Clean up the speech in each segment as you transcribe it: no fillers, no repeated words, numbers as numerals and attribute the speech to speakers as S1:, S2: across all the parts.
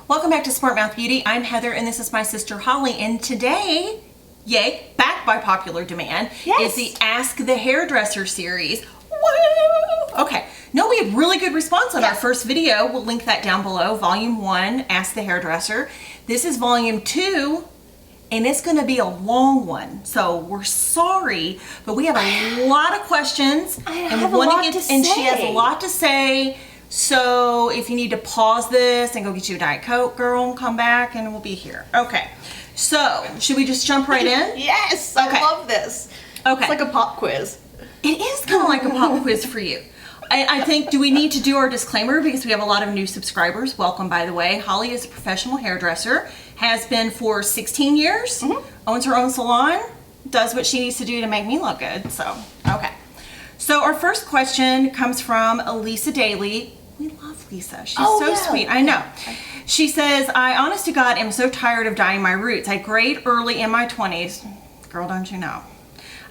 S1: Welcome back to Smart Mouth Beauty. I'm Heather and this is my sister Holly, and today, yay, back by popular demand, is the Ask the Hairdresser series. Woo! Okay, no, we had really good response on our first video. We'll link that down below. Volume 1, Ask the Hairdresser. This is Volume 2, and it's going to be a long one, so we're sorry, but we have a lot of questions.
S2: I have a lot to say.
S1: And she has a lot to say. So if you need to pause this and go get you a Diet Coke, girl, and come back and we'll be here. Okay, so should we just jump right in?
S2: Yes, I love this.
S1: Okay.
S2: It's like a pop quiz.
S1: It is kind of like a pop quiz for you. I think, do we need to do our disclaimer because we have a lot of new subscribers? Welcome, by the way. Holly is a professional hairdresser, has been for 16 years, owns her own salon, does what she needs to do to make me look good. So, okay. So our first question comes from Lisa Daly. We love Lisa. She's so sweet. I know. She says, I honest to God am so tired of dyeing my roots. I grayed early in my 20s. Girl, don't you know?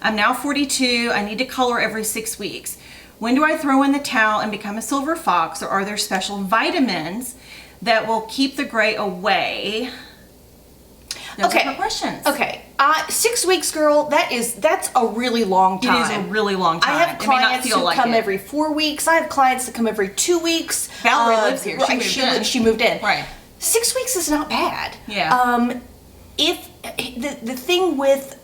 S1: I'm now 42. I need to color every 6 weeks. When do I throw in the towel and become a silver fox, or are there special vitamins that will keep the gray away? Those are her questions.
S2: Okay. 6 weeks, girl, that's a really long time.
S1: It is a really long time.
S2: I have clients who come every 4 weeks. I have clients that come every 2 weeks.
S1: Valerie lives here.
S2: She moved in.
S1: Right.
S2: 6 weeks is not bad.
S1: Yeah.
S2: If the thing with,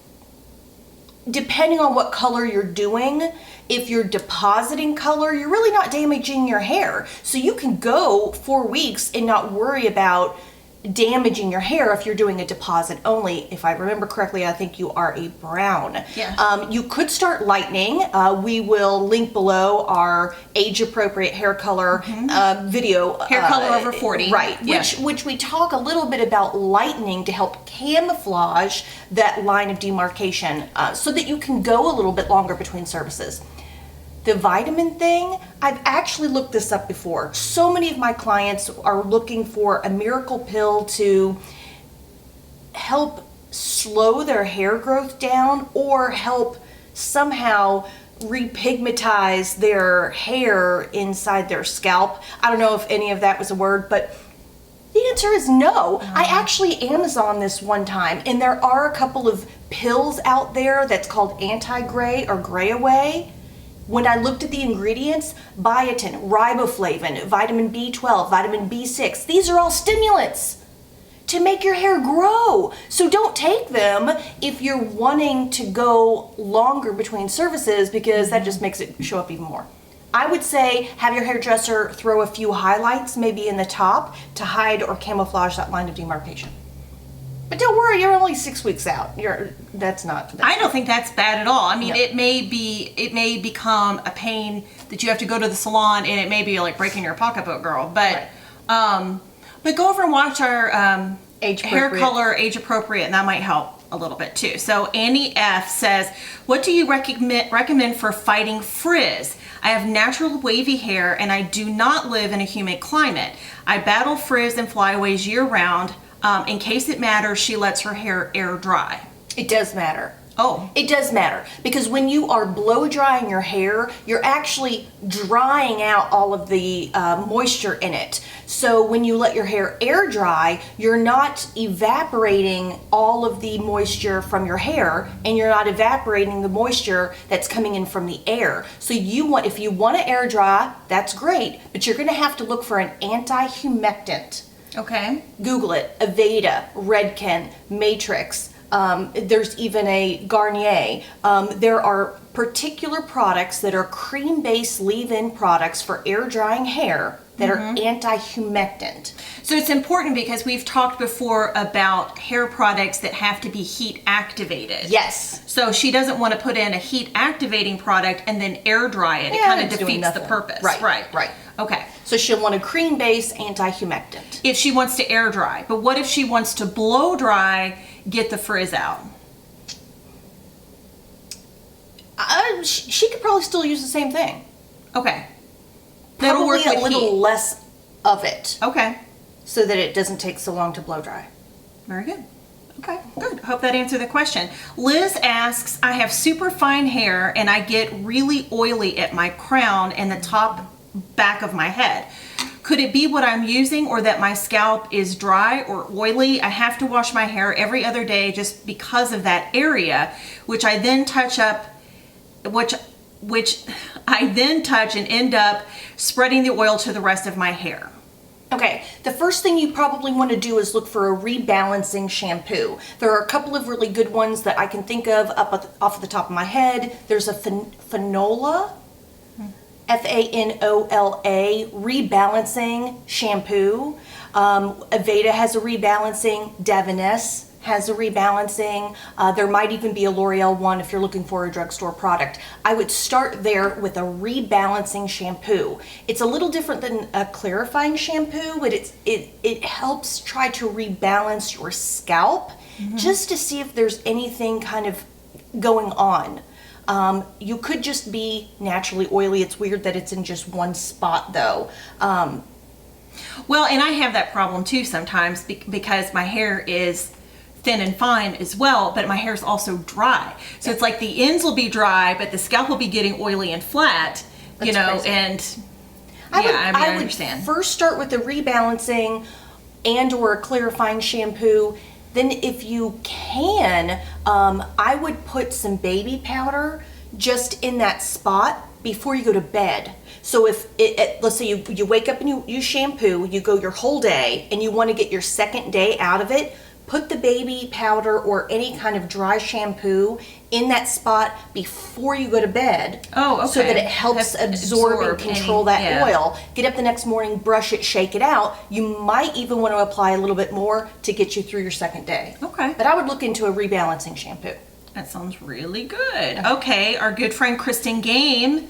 S2: depending on what color you're doing, if you're depositing color, you're really not damaging your hair. So you can go 4 weeks and not worry about damaging your hair if you're doing a deposit only. If I remember correctly, I think you are a brown.
S1: Yeah.
S2: You could start lightening. We will link below our age-appropriate hair color video.
S1: Hair color over 40.
S2: Right.
S1: Yeah.
S2: Which we talk a little bit about lightening to help camouflage that line of demarcation so that you can go a little bit longer between services. The vitamin thing, I've actually looked this up before. So many of my clients are looking for a miracle pill to help slow their hair growth down or help somehow repigmentize their hair inside their scalp. I don't know if any of that was a word, but the answer is no. I actually Amazon this one time, and there are a couple of pills out there that's called anti-gray or gray away. When I looked at the ingredients, biotin, riboflavin, vitamin B12, vitamin B6, these are all stimulants to make your hair grow. So don't take them if you're wanting to go longer between services, because that just makes it show up even more. I would say have your hairdresser throw a few highlights maybe in the top to hide or camouflage that line of demarcation. But don't worry, you're only 6 weeks out. That's not.
S1: I don't think that's bad at all. I mean, it may become a pain that you have to go to the salon, and it may be like breaking your pocketbook, girl. But go over and watch our hair color age appropriate, and that might help a little bit too. So Annie F says, what do you recommend for fighting frizz? I have natural wavy hair, and I do not live in a humid climate. I battle frizz and flyaways year round. In case it matters, she lets her hair air dry.
S2: It does matter.
S1: Oh.
S2: It does matter, because when you are blow drying your hair, you're actually drying out all of the moisture in it. So when you let your hair air dry, you're not evaporating all of the moisture from your hair, and you're not evaporating the moisture that's coming in from the air. So if you want to air dry, that's great, but you're going to have to look for an anti-humectant.
S1: Okay.
S2: Google it. Aveda, Redken, Matrix. There's even a Garnier. There are particular products that are cream-based leave-in products for air drying hair that are anti-humectant.
S1: So it's important because we've talked before about hair products that have to be heat activated.
S2: Yes.
S1: So she doesn't want to put in a heat activating product and then air dry it. It kind of defeats the purpose.
S2: Right.
S1: Okay.
S2: So she'll want a cream-based anti-humectant.
S1: If she wants to air dry. But what if she wants to blow dry, get the frizz out?
S2: She could probably still use the same thing.
S1: Okay.
S2: That'll work with a little less of it.
S1: Okay.
S2: So that it doesn't take so long to blow dry.
S1: Very good. Okay, good. Hope that answered the question. Liz asks, I have super fine hair and I get really oily at my crown and the top back of my head. Could it be what I'm using or that my scalp is dry or oily? I have to wash my hair every other day just because of that area, which I then touch up, which I then touch and end up spreading the oil to the rest of my hair.
S2: Okay, the first thing you probably want to do is look for a rebalancing shampoo. There are a couple of really good ones that I can think of off the top of my head. There's a Fanola, Fanola rebalancing shampoo. Aveda has a rebalancing. Davines has a rebalancing. There might even be a L'Oreal one if you're looking for a drugstore product. I would start there with a rebalancing shampoo. It's a little different than a clarifying shampoo, but it helps try to rebalance your scalp just to see if there's anything kind of going on. You could just be naturally oily. It's weird that it's in just one spot though.
S1: Well, and I have that problem too sometimes because my hair is thin and fine as well, but my hair is also dry. So it's like the ends will be dry, but the scalp will be getting oily and flat, you know,
S2: crazy.
S1: And
S2: I would
S1: understand.
S2: first start with the rebalancing and or a clarifying shampoo. Then if you can, I would put some baby powder just in that spot before you go to bed. So if let's say you wake up and you shampoo, you go your whole day and you want to get your second day out of it, put the baby powder or any kind of dry shampoo in that spot before you go to bed.
S1: Oh, okay.
S2: So that it helps absorb and control that oil. Get up the next morning, brush it, shake it out. You might even want to apply a little bit more to get you through your second day.
S1: Okay.
S2: But I would look into a rebalancing shampoo.
S1: That sounds really good. Okay, our good friend Kristen Game,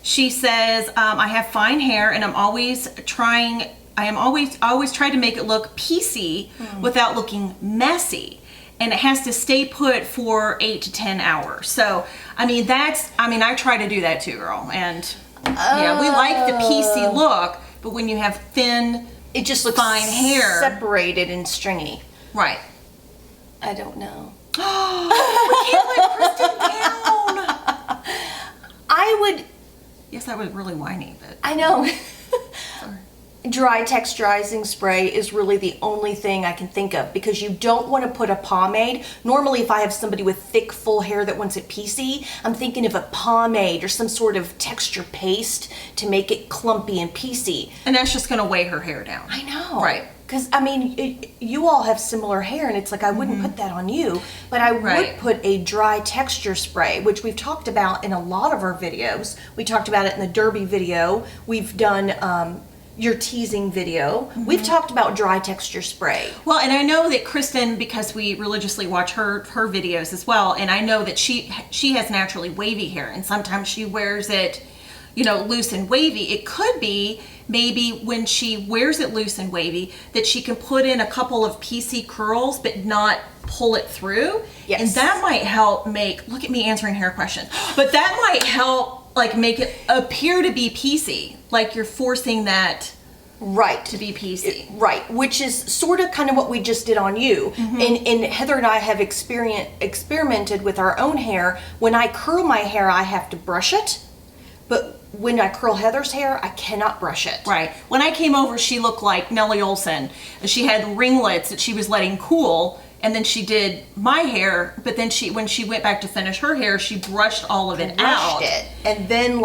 S1: she says, I have fine hair and I am always trying to make it look piecey without looking messy. And it has to stay put for 8 to 10 hours. So, I try to do that too, girl. And yeah, we like the piecey look, but when you have thin,
S2: it just looks
S1: fine hair,
S2: separated and stringy.
S1: Right.
S2: I don't know.
S1: We can't let Kristen down.
S2: I would.
S1: Yes, that was really whiny, but
S2: I know.
S1: sorry.
S2: Dry texturizing spray is really the only thing I can think of because you don't want to put a pomade. Normally, if I have somebody with thick, full hair that wants it piecey, I'm thinking of a pomade or some sort of texture paste to make it clumpy and piecey.
S1: And that's just going to weigh her hair down.
S2: I know.
S1: Right.
S2: Because, you all have similar hair, and it's like I wouldn't put that on you, but I would put a dry texture spray, which we've talked about in a lot of our videos. We talked about it in the Derby video. We've done your teasing video. We've talked about dry texture spray.
S1: Well, and I know that Kristen, because we religiously watch her videos as well, and I know that she has naturally wavy hair, and sometimes she wears it, loose and wavy. It could be maybe when she wears it loose and wavy that she can put in a couple of PC curls but not pull it through.
S2: Yes.
S1: And that might help look at me answering hair questions, but that might help make it appear to be PC, like you're forcing that
S2: right
S1: to be PC.
S2: Right, which is sort of kind of what we just did on you. And Heather and I have experimented with our own hair. When I curl my hair, I have to brush it, but when I curl Heather's hair, I cannot brush it.
S1: Right. When I came over, she looked like Nellie Olson. She had ringlets that she was letting cool, and then she did my hair, but then when she went back to finish her hair, she brushed all of it out.
S2: Brushed it, and then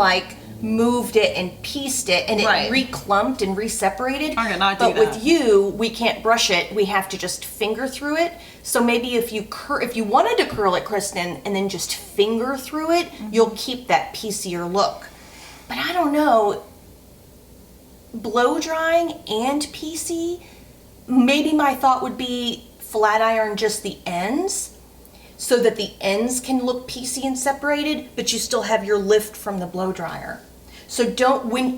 S2: moved it and pieced it, and it reclumped and reseparated.
S1: I cannot do
S2: but
S1: that.
S2: with you, we can't brush it. We have to just finger through it. So maybe if you wanted to curl it, Kristen, and then just finger through it, you'll keep that piecier look. But I don't know. Blow drying and PC, maybe my thought would be flat iron just the ends so that the ends can look piecey and separated, but you still have your lift from the blow dryer. So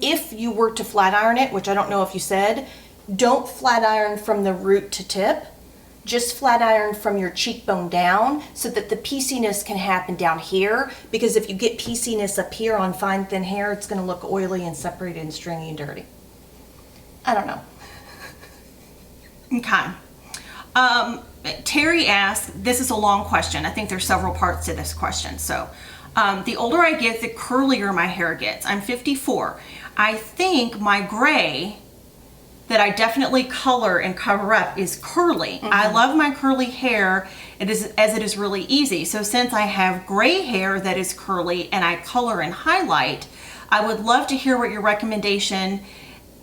S2: if you were to flat iron it, which I don't know if you said, don't flat iron from the root to tip. Just flat iron from your cheekbone down so that the pieceyness can happen down here, because if you get pieceyness up here on fine thin hair, it's going to look oily and separated and stringy and dirty. I don't know.
S1: Okay. Terry asks, this is a long question. I think there's several parts to this question. So the older I get, the curlier my hair gets. I'm 54. I think my gray that I definitely color and cover up is curly. I love my curly hair. It is really easy. So since I have gray hair that is curly and I color and highlight, I would love to hear what your recommendation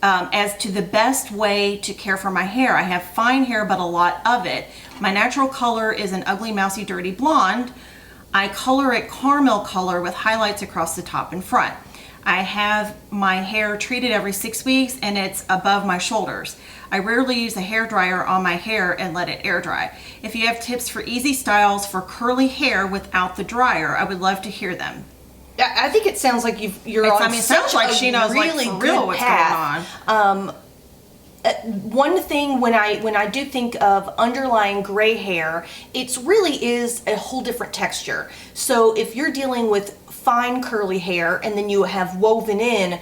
S1: as to the best way to care for my hair. I have fine hair, but a lot of it. My natural color is an ugly, mousy, dirty blonde. I color it caramel color with highlights across the top and front. I have my hair treated every 6 weeks and it's above my shoulders. I rarely use a hair dryer on my hair and let it air dry. If you have tips for easy styles for curly hair without the dryer, I would love to hear them.
S2: I think it sounds like you're on
S1: it sounds like she knows
S2: really
S1: like for real
S2: good
S1: what's
S2: path.
S1: going on.
S2: One thing when I do think of underlying gray hair, it really is a whole different texture. So if you're dealing with fine curly hair and then you have woven in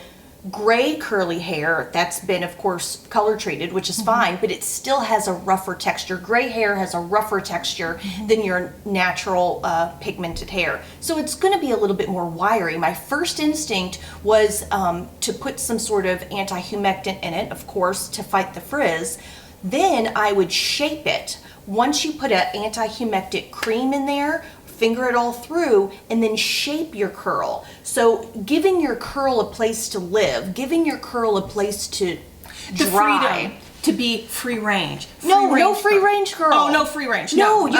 S2: gray curly hair that's been of course color treated, which is fine, but it still has a rougher texture. Gray hair has a rougher texture than your natural pigmented hair, so it's going to be a little bit more wiry. My first instinct was to put some sort of anti-humectant in it, of course, to fight the frizz. Then I would shape it. Once you put an anti-humectant cream in there, finger it all through, and then shape your curl. So giving your curl a place to live, giving your curl a place to
S1: The
S2: dry.
S1: freedom to be free range.
S2: No free range curl.
S1: Oh, no free range.
S2: No, you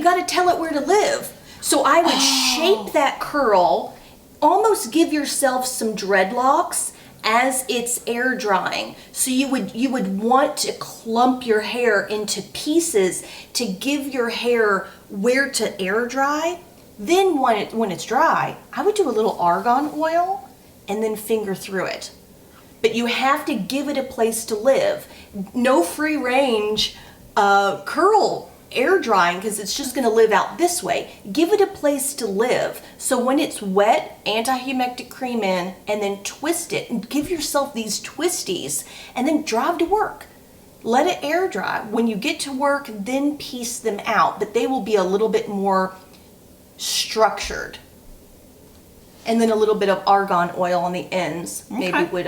S2: gotta tell it where to live. So I would shape that curl, almost give yourself some dreadlocks as it's air drying. So you would want to clump your hair into pieces to give your hair where to air dry. Then when it's dry, I would do a little argan oil and then finger through it. But you have to give it a place to live. No free range curl air drying, because it's just going to live out this way. Give it a place to live. So when it's wet, anti-humectant cream in, and then twist it and give yourself these twisties and then drive to work. Let it air dry. When you get to work, then piece them out, but they will be a little bit more structured. And then a little bit of argan oil on the ends, maybe would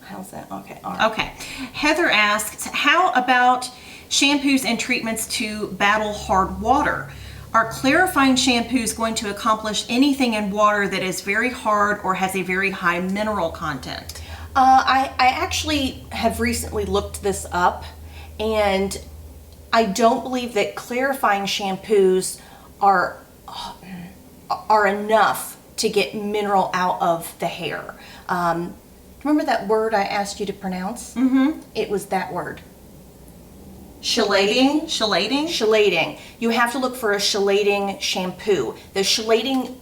S2: how's that? Okay. All right.
S1: Okay. Heather asks, how about shampoos and treatments to battle hard water? Are clarifying shampoos going to accomplish anything in water that is very hard or has a very high mineral content?
S2: I actually have recently looked this up, and I don't believe that clarifying shampoos are enough to get mineral out of the hair. Remember that word I asked you to pronounce? Mm-hmm. It was that word.
S1: Chelating?
S2: Chelating. You have to look for a chelating shampoo. The chelating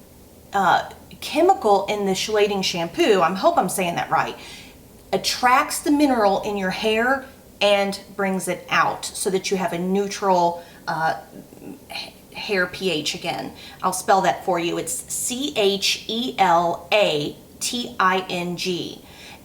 S2: chemical in the chelating shampoo, I hope I'm saying that right, attracts the mineral in your hair and brings it out so that you have a neutral hair pH again. I'll spell that for you. It's CHELATING.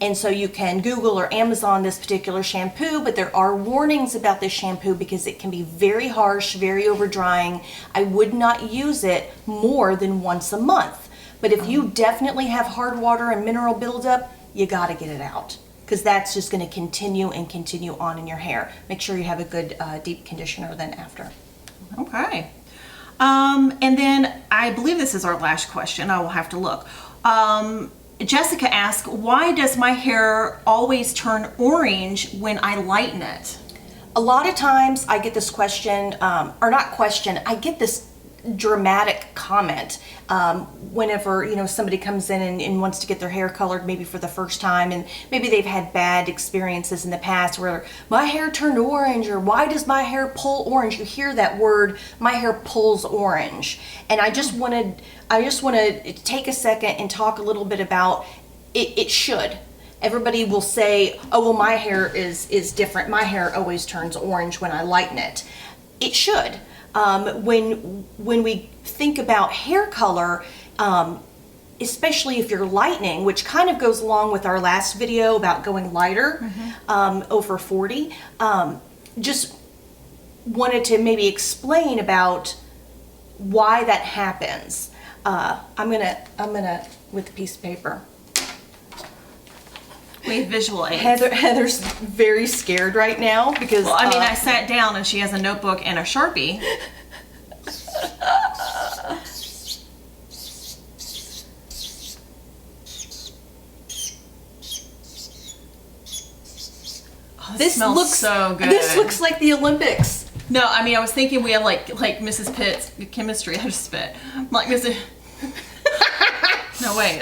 S2: And so you can Google or Amazon this particular shampoo, but there are warnings about this shampoo because it can be very harsh, very over drying. I would not use it more than once a month. But if you definitely have hard water and mineral buildup, you gotta get it out, because that's just gonna continue and continue on in your hair. Make sure you have a good deep conditioner then after.
S1: Okay. And then I believe this is our last question. I will have to look. Jessica asked, why does my hair always turn orange when I lighten it?
S2: A lot of times I get this question, or not question, I get this dramatic comment whenever somebody comes in and wants to get their hair colored maybe for the first time, and maybe they've had bad experiences in the past where my hair turned orange, or why does my hair pull orange? You hear that word, my hair pulls orange. And I just want to take a second and talk a little bit about it should. Everybody will say, oh well, my hair is different, my hair always turns orange when I lighten it. It should. When we think about hair color, especially if you're lightening, which kind of goes along with our last video about going lighter, over 40, just wanted to maybe explain about why that happens. I'm gonna with a piece of paper.
S1: We have visual aids.
S2: Heather's very scared right now because
S1: Well, I mean, I sat down and she has a notebook and a Sharpie. Oh,
S2: this
S1: smells
S2: looks
S1: so good.
S2: This looks like the Olympics.
S1: No, I mean, I was thinking we have like Mrs. Pitt's chemistry. I just spit. Like Mrs. No, wait.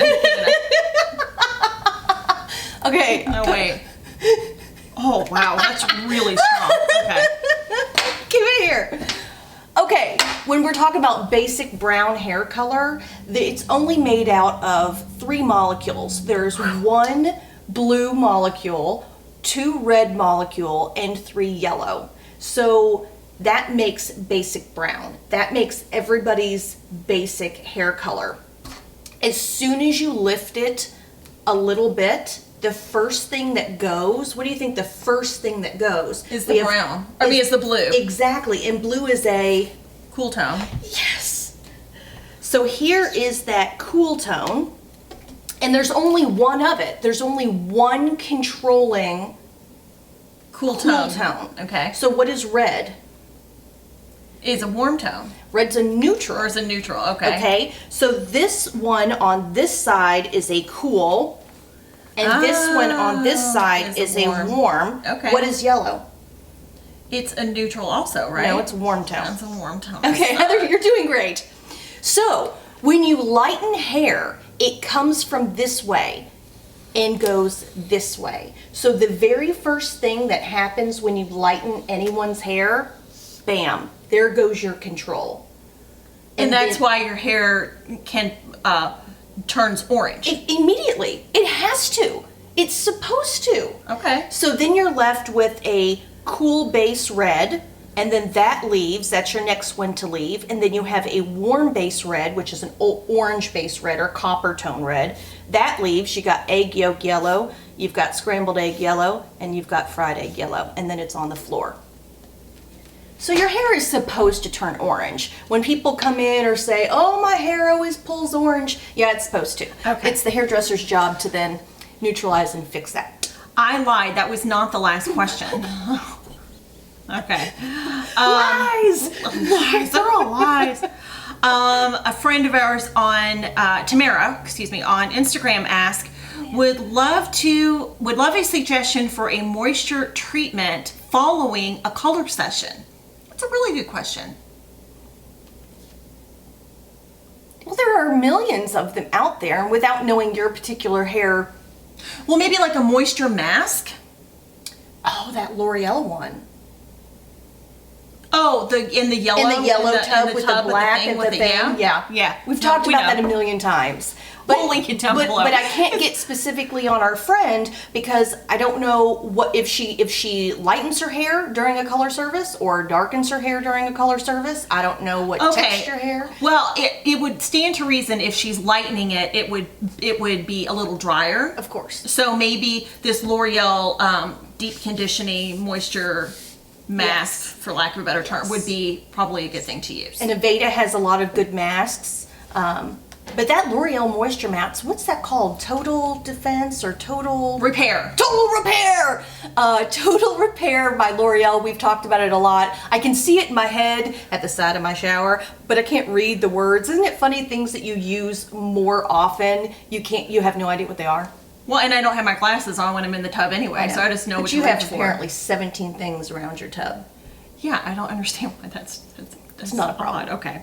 S2: Okay.
S1: No, wait. Oh, wow. That's really strong. Okay.
S2: Give it here. Okay, when we're talking about basic brown hair color, it's only made out of 3 molecules. There's 1 blue molecule, 2 red molecule, and 3 yellow. So that makes basic brown. That makes everybody's basic hair color. As soon as you lift it a little bit, the first thing that goes, what do you think the first thing that goes?
S1: Is the brown. I mean, it's the blue.
S2: Exactly, and blue is a...
S1: Cool tone.
S2: Yes. So here is that cool tone, and there's only one of it. There's only one controlling
S1: Cool
S2: tone.
S1: Okay.
S2: So what is red?
S1: Is a warm tone.
S2: Red's a neutral.
S1: Or is a neutral. Okay.
S2: Okay, so this one on this side is a cool, and this one on this side is a warm.
S1: Okay.
S2: What is yellow?
S1: It's a neutral also, right?
S2: No, it's a warm tone.
S1: It's a warm tone.
S2: Okay, Heather, you're doing great. So when you lighten hair, it comes from this way and goes this way. So the very first thing that happens when you lighten anyone's hair, bam, there goes your control.
S1: And that's
S2: then-
S1: why your hair can turns orange.
S2: Immediately. It has to. It's supposed to.
S1: Okay.
S2: So then you're left with a cool base red, and then that leaves. That's your next one to leave. And then you have a warm base red, which is an orange base red or copper tone red. That leaves. You got egg yolk yellow, you've got scrambled egg yellow, and you've got fried egg yellow. And then it's on the floor. So your hair is supposed to turn orange. When people come in or say, oh, my hair always pulls orange, yeah, it's supposed to.
S1: Okay.
S2: It's the hairdresser's job to then neutralize and fix that.
S1: I lied. That was not the last question. Okay.
S2: Lies!
S1: Lies. They're all lies. A friend of ours on Tamara, on Instagram asked, would love a suggestion for a moisture treatment following a color session. That's a really good question.
S2: Well, there are millions of them out there, and without knowing your particular hair.
S1: Well, maybe like a moisture mask.
S2: Oh, that L'Oreal one.
S1: Oh, in the yellow
S2: tub with the black and the thing.
S1: Yeah.
S2: We've talked about that a million times. But,
S1: we'll link it down below.
S2: But I can't get specifically on our friend because I don't know what if she lightens her hair during a color service or darkens her hair during a color service. I don't know what texture hair.
S1: Well, it would stand to reason if she's lightening it, it would be a little drier.
S2: Of course.
S1: So maybe this L'Oreal deep conditioning moisture mask, for lack of a better term, would be probably a good thing to use.
S2: And Aveda has a lot of good masks. But that L'Oreal Moisture Mask, what's that called? Total Defense or Total
S1: Repair.
S2: Total Repair! Total Repair by L'Oreal. We've talked about it a lot. I can see it in my head at the side of my shower, but I can't read the words. Isn't it funny, things that you use more often, you have no idea what they are?
S1: Well, and I don't have my glasses on when I'm in the tub anyway, so I just know what
S2: you
S1: to
S2: have
S1: reach for.
S2: apparently 17 things around your tub.
S1: Yeah, I don't understand why that's
S2: not a problem.
S1: odd. Okay.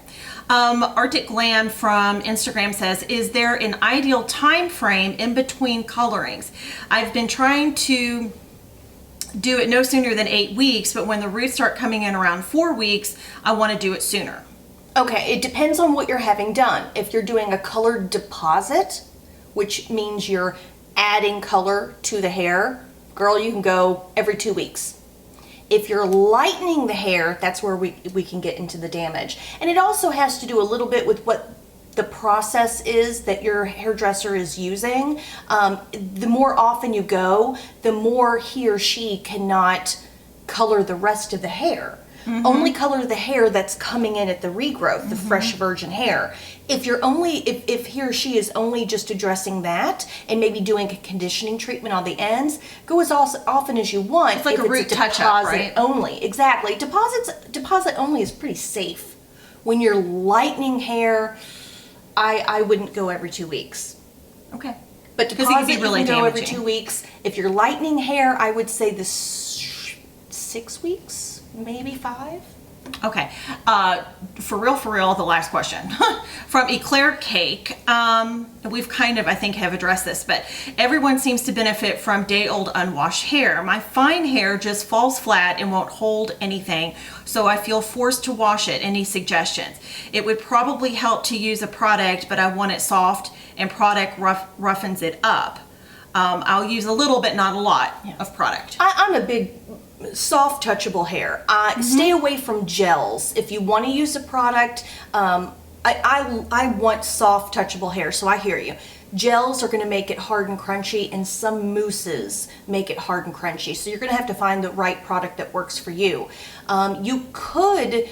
S1: Arctic Glam from Instagram says, is there an ideal time frame in between colorings? I've been trying to do it no sooner than 8 weeks, but when the roots start coming in around 4 weeks, I want to do it sooner.
S2: Okay, it depends on what you're having done. If you're doing a colored deposit, which means you're adding color to the hair, girl, you can go every 2 weeks. If you're lightening the hair, that's where we can get into the damage. And it also has to do a little bit with what the process is that your hairdresser is using. The more often you go, the more he or she cannot color the rest of the hair. Only color the hair that's coming in at the regrowth, the fresh virgin hair. If you're only, if he or she is only just addressing that and maybe doing a conditioning treatment on the ends, go as often as you want.
S1: It's like
S2: if
S1: a root touch-up, right?
S2: Only, exactly. Deposit only is pretty safe. When you're lightening hair, I wouldn't go every 2 weeks.
S1: Okay.
S2: But
S1: Because it can
S2: deposit
S1: be really
S2: you can go every
S1: damaging.
S2: 2 weeks. If you're lightening hair, I would say this 6 weeks, maybe 5.
S1: Okay. For real, the last question. From Eclair Cake. We've kind of, I think, have addressed this, but everyone seems to benefit from day-old unwashed hair. My fine hair just falls flat and won't hold anything, so I feel forced to wash it. Any suggestions? It would probably help to use a product, but I want it soft, and product roughens it up. I'll use a little but not a lot of product.
S2: I'm a big soft touchable hair. Stay away from gels. If you want to use a product, I want soft touchable hair, so I hear you. Gels are going to make it hard and crunchy, and some mousses make it hard and crunchy, so you're going to have to find the right product that works for you. You could,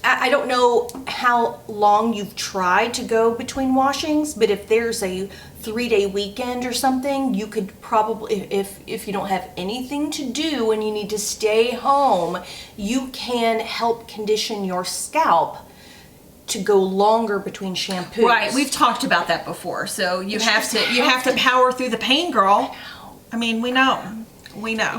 S2: I don't know how long you've tried to go between washings, but if there's a 3-day weekend or something, you could probably, if you don't have anything to do and you need to stay home, you can help condition your scalp to go longer between shampoos.
S1: Right, we've talked about that before. So you have to power through the pain, girl. I mean, we know.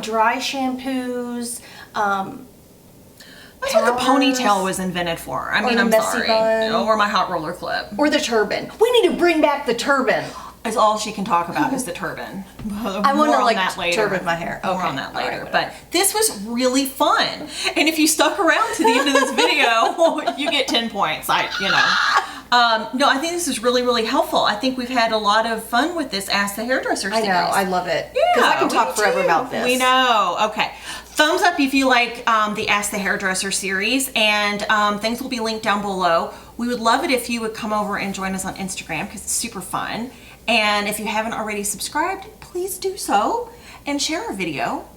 S2: Dry shampoos.
S1: That's what the ponytail was invented for. I mean,
S2: the
S1: I'm
S2: messy
S1: sorry.
S2: bun.
S1: Or my hot roller clip.
S2: Or the turban. We need to bring back the turban.
S1: That's all she can talk about is the turban.
S2: I want to like turban my hair.
S1: More
S2: Okay.
S1: on that
S2: All right,
S1: later.
S2: whatever.
S1: But this was really fun. And if you stuck around to the end of this video, you get 10 points. No, I think this is really, really helpful. I think we've had a lot of fun with this Ask the Hairdresser series.
S2: I know. I love it. Because I can talk forever about this.
S1: We know. Okay. Thumbs up if you like the Ask the Hairdresser series, and things will be linked down below. We would love it if you would come over and join us on Instagram because it's super fun. And if you haven't already subscribed, please do so and share our video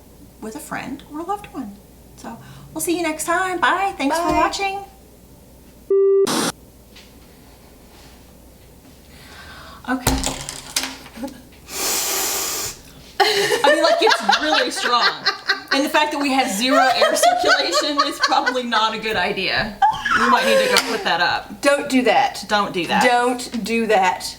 S1: with a friend or a loved one. So we'll see you next time. Bye. Thanks for watching. Okay. I mean, like, it's really strong. And the fact that we have 0 air circulation is probably not a good idea. We might need to go put that up.
S2: Don't do that.
S1: Don't do that.
S2: Don't do that.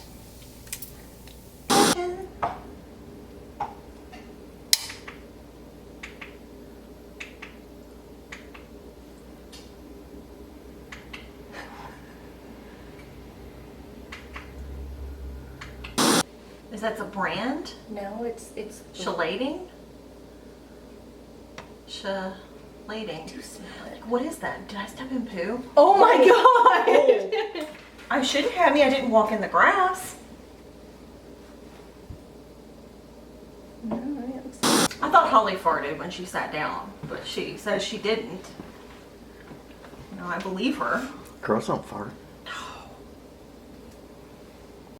S1: Is that the brand?
S2: No, it's
S1: Shellating? Shellating.
S2: Do smell it.
S1: What is that? Did I step in poo?
S2: Oh my god!
S1: I shouldn't have. I didn't walk in the grass. I thought Holly farted when she sat down, but she says she didn't. No, I believe her.
S3: Girls don't fart.